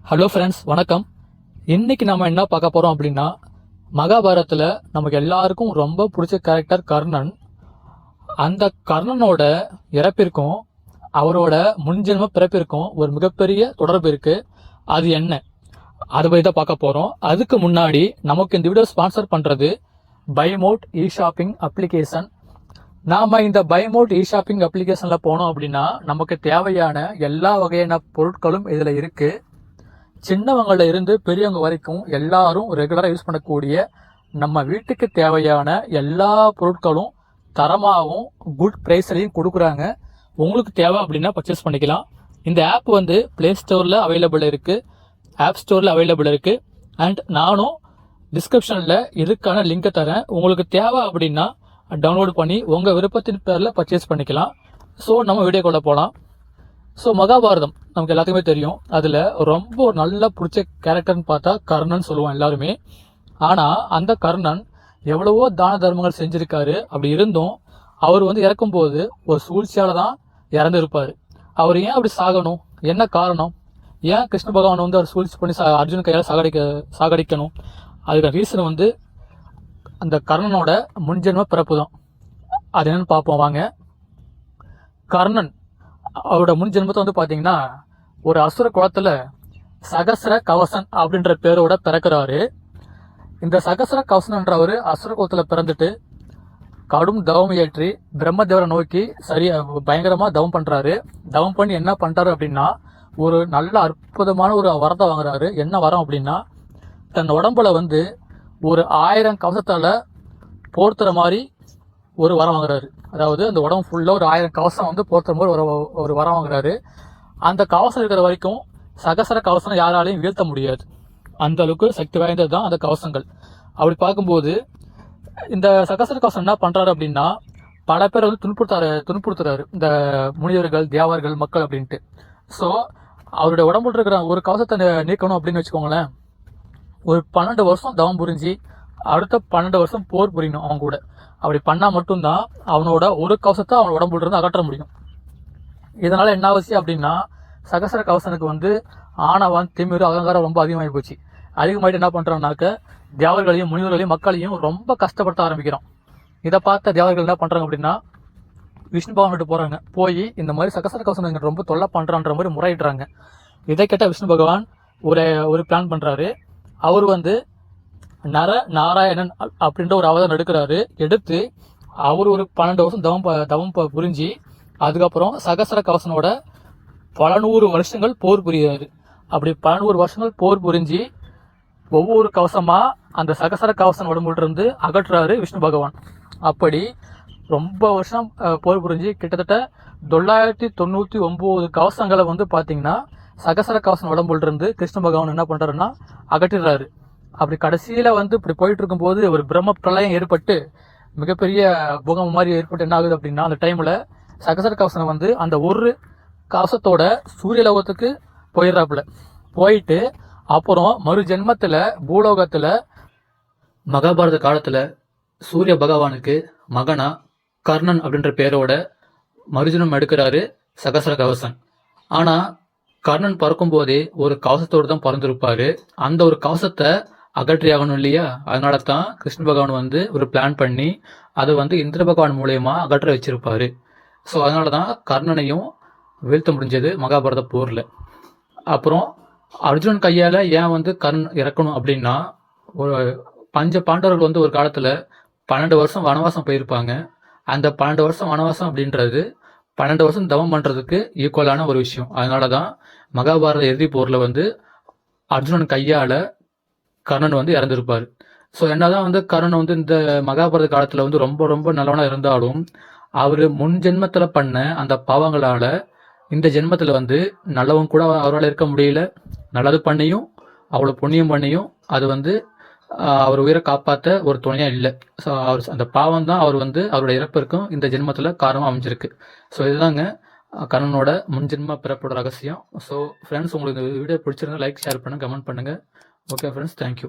Hello friends, வணக்கம். இன்னைக்கு நம்ம என்ன பார்க்க போறோம் அப்படின்னா, மகாபாரதத்தில் நமக்கு எல்லாருக்கும் ரொம்ப பிடிச்ச கேரக்டர் கர்ணன். அந்த கர்ணனோட இறப்பிற்கும் அவரோட முன்ஜென்ம பிறப்பிற்கும் ஒரு மிகப்பெரிய தொடர்பு இருக்கு. அது என்ன, அதை பற்றி தான் பார்க்க போறோம். அதுக்கு முன்னாடி நமக்கு இந்த வீடியோ ஸ்பான்சர் பண்றது பைமோட் இ ஷாப்பிங் அப்ளிகேஷன். நாம இந்த பைமோட் இ ஷாப்பிங் அப்ளிகேஷன்ல போனோம் அப்படின்னா நமக்கு தேவையான எல்லா வகையான பொருட்களும் இதுல இருக்கு. சின்னவங்கள இருந்து பெரியவங்க வரைக்கும் எல்லாரும் ரெகுலராக யூஸ் பண்ணக்கூடிய நம்ம வீட்டுக்கு தேவையான எல்லா பொருட்களும் தரமாகவும் குட் ப்ரைஸ்லையும் கொடுக்குறாங்க. உங்களுக்கு தேவை அப்படின்னா பர்ச்சேஸ் பண்ணிக்கலாம். இந்த ஆப் வந்து ப்ளே ஸ்டோரில் அவைலபிள் இருக்குது, ஆப் ஸ்டோரில் அவைலபிள் இருக்குது. அண்ட் நானும் டிஸ்கிரிப்ஷனில் இதுக்கான லிங்கை தரேன். உங்களுக்கு தேவை அப்படின்னா டவுன்லோட் பண்ணி உங்கள் விருப்பத்தின் பேரில் பர்ச்சேஸ் பண்ணிக்கலாம். ஸோ நம்ம வீடியோக்குள்ளே போகலாம். ஸோ மகாபாரதம் நமக்கு எல்லாத்துக்குமே தெரியும். அதில் ரொம்ப ஒரு நல்ல பிடிச்ச கேரக்டர்னு பார்த்தா கர்ணன் சொல்லுவோம் எல்லாருமே. ஆனால் அந்த கர்ணன் எவ்வளவோ தான தர்மங்கள் செஞ்சுருக்காரு. அப்படி இருந்தும் அவர் வந்து இறக்கும்போது ஒரு சூழ்ச்சியால் தான் இறந்துருப்பார். அவர் ஏன் அப்படி சாகணும், என்ன காரணம், ஏன் கிருஷ்ண பகவான் வந்து அவர் சூழ்ச்சி பண்ணி அர்ஜுன் கையால் சாகடிக்கணும்? அதுக்கு ரீசன் வந்து அந்த கர்ணனோட முன்ஜென்ம பிறப்பு தான். அது என்னன்னு பார்ப்போம் வாங்க. கர்ணன் அவரோட முன் ஜென்மத்தை வந்து பார்த்தீங்கன்னா ஒரு அசுர குலத்துல சகசர கவசன் அப்படின்ற பேரோட பிறக்கிறாரு. இந்த சகசர கவசன்ன்றவர் அசுர குலத்துல பிறந்துட்டு கடும் தவம் ஏற்றி பிரம்மதேவரை நோக்கி பயங்கரமா தவம் பண்றாரு. தவம் பண்ணி என்ன பண்றாரு அப்படின்னா ஒரு நல்ல அற்புதமான ஒரு வரத்தை வாங்குறாரு. என்ன வரம் அப்படின்னா, தன் உடம்புல வந்து ஒரு 1000 கவசத்தால போர்த்துற மாதிரி ஒரு வரம் வாங்குறாரு. அதாவது அந்த உடம்பு ஃபுல்லாக ஒரு 1000 கவசம் வந்து போர்த்துற மாதிரி ஒரு வரம் வாங்குறாரு. அந்த கவசம் இருக்கிற வரைக்கும் சகசர கவசம் யாராலையும் வீழ்த்த முடியாது. அந்த அளவுக்கு சக்தி வாய்ந்தது தான் அந்த கவசங்கள். அப்படி பார்க்கும்போது இந்த சகசர கவசம் என்ன பண்றாரு அப்படின்னா, பல பேர் வந்து துன்புறுத்துறாரு இந்த முனிவர்கள், தேவர்கள், மக்கள் அப்படின்ட்டு. ஸோ அவருடைய உடம்புல இருக்கிற ஒரு கவசத்தை நீக்கணும் அப்படின்னு வச்சுக்கோங்களேன், ஒரு 12 வருஷம் தவம் புரிஞ்சு அடுத்த 12 வருஷம் போர் புரியணும் அவங்க கூட. அப்படி பண்ணா மட்டும்தான் அவனோட ஒரு கவசத்தை அவன் உடம்புல இருந்து அகற்ற முடியும். இதனால என்ன அவசியம் அப்படின்னா, சகசர கவசனுக்கு வந்து ஆணவம், திமிரு, அகங்காரம் ரொம்ப அதிகமாகி போச்சு. அதிகமாயிட்டு என்ன பண்றான்னாக்க தேவர்களையும் முனிவர்களையும் மக்களையும் ரொம்ப கஷ்டப்படுத்த ஆரம்பிக்கிறோம். இதை பார்த்த தேவர்கள் என்ன பண்றாங்க அப்படின்னா, விஷ்ணு பகவான் விட்டு போறாங்க. போய் இந்த மாதிரி சகசர கவசம் ரொம்ப தொல்லை பண்றான்ற மாதிரி முறையிடுறாங்க. இதை கேட்ட விஷ்ணு பகவான் ஒரு பிளான் பண்றாரு. அவர் வந்து நாராயணன் அப்படின்ற ஒரு அவதாரம் எடுக்கிறாரு. எடுத்து அவர் ஒரு 12 வருஷம் தவம் புரிஞ்சு அதுக்கப்புறம் சகசர கவசனோட பல 100 வருஷங்கள் போர் புரியாரு. அப்படி 11 வருஷங்கள் போர் புரிஞ்சு ஒவ்வொரு கவசமா அந்த சகசர கவசன் உடம்புல இருந்து அகற்றுறாரு விஷ்ணு பகவான். அப்படி ரொம்ப வருஷம் போர் புரிஞ்சு கிட்டத்தட்ட 999 கவசங்களை வந்து பாத்தீங்கன்னா சகசர கவசன் உடம்புல இருந்து கிருஷ்ண பகவான் என்ன பண்றாருன்னா அகற்றிடுறாரு. அப்படி கடைசியில வந்து இப்படி போயிட்டு இருக்கும்போது ஒரு பிரம்ம பிரளயம் ஏற்பட்டு மிகப்பெரிய பூகம்பம் மாதிரி ஏற்பட்டு என்ன ஆகுது அப்படின்னா, அந்த டைம்ல சகசர கவசம் வந்து அந்த ஒரு கவசத்தோட சூரிய லோகத்துக்கு போயிடுறாப்புல. போயிட்டு அப்புறம் மறு ஜென்மத்துல பூலோகத்துல மகாபாரத காலத்துல சூரிய பகவானுக்கு மகனா கர்ணன் அப்படின்ற பேரோட மறுஜனம் எடுக்கிறாரு சகசர கவசன். ஆனா கர்ணன் பறக்கும் போதே ஒரு கவசத்தோடு தான் பறந்துருப்பாரு. அந்த ஒரு கவசத்தை அகற்றி ஆகணும் இல்லையா? அதனால தான் கிருஷ்ண பகவான் வந்து ஒரு பிளான் பண்ணி அதை வந்து இந்திர பகவான் மூலயமா அகற்ற வச்சிருப்பாரு. ஸோ அதனால தான் கர்ணனையும் வீழ்த்த முடிஞ்சது மகாபாரத போர்ல. அப்புறம் அர்ஜுனன் கையால ஏன் வந்து கர்ணன் இறக்கணும் அப்படின்னா, ஒரு பாண்டவர்கள் வந்து ஒரு காலத்துல 12 வருஷம் வனவாசம் போயிருப்பாங்க. அந்த 12 வருஷம் வனவாசம் அப்படின்றது 12 வருஷம் தவம் பண்றதுக்கு ஈக்குவலான ஒரு விஷயம். அதனாலதான் மகாபாரத இறுதி போர்ல வந்து அர்ஜுனன் கையால கர்ணன் வந்து இறந்திருப்பாரு. ஸோ என்னதான் வந்து கர்ணன் வந்து இந்த மகாபாரத காலத்துல வந்து ரொம்ப ரொம்ப நல்லவனா இருந்தாலும் அவரு முன் ஜென்மத்துல பண்ண அந்த பாவங்களால இந்த ஜென்மத்துல வந்து நல்லவன் கூட அவரால் இருக்க முடியல. நல்லது பண்ணியும் அவ்வளவு புண்ணியம் பண்ணியும் அது வந்து அவர் உயிரை காப்பாற்ற ஒரு துணையா இல்லை. ஸோ அவர் அந்த பாவம் தான் அவர் வந்து அவரோட இறப்பிற்கும் இந்த ஜென்மத்தில் காரணமாக அமைஞ்சிருக்கு. ஸோ இதுதாங்க கர்ணனோட முன்ஜென்ம பிறப்போட ரகசியம். ஸோ ஃப்ரெண்ட்ஸ், உங்களுக்கு இந்த வீடியோ பிடிச்சிருந்தா லைக், ஷேர் பண்ணுங்க, கமெண்ட் பண்ணுங்க. Okay friends, thank you.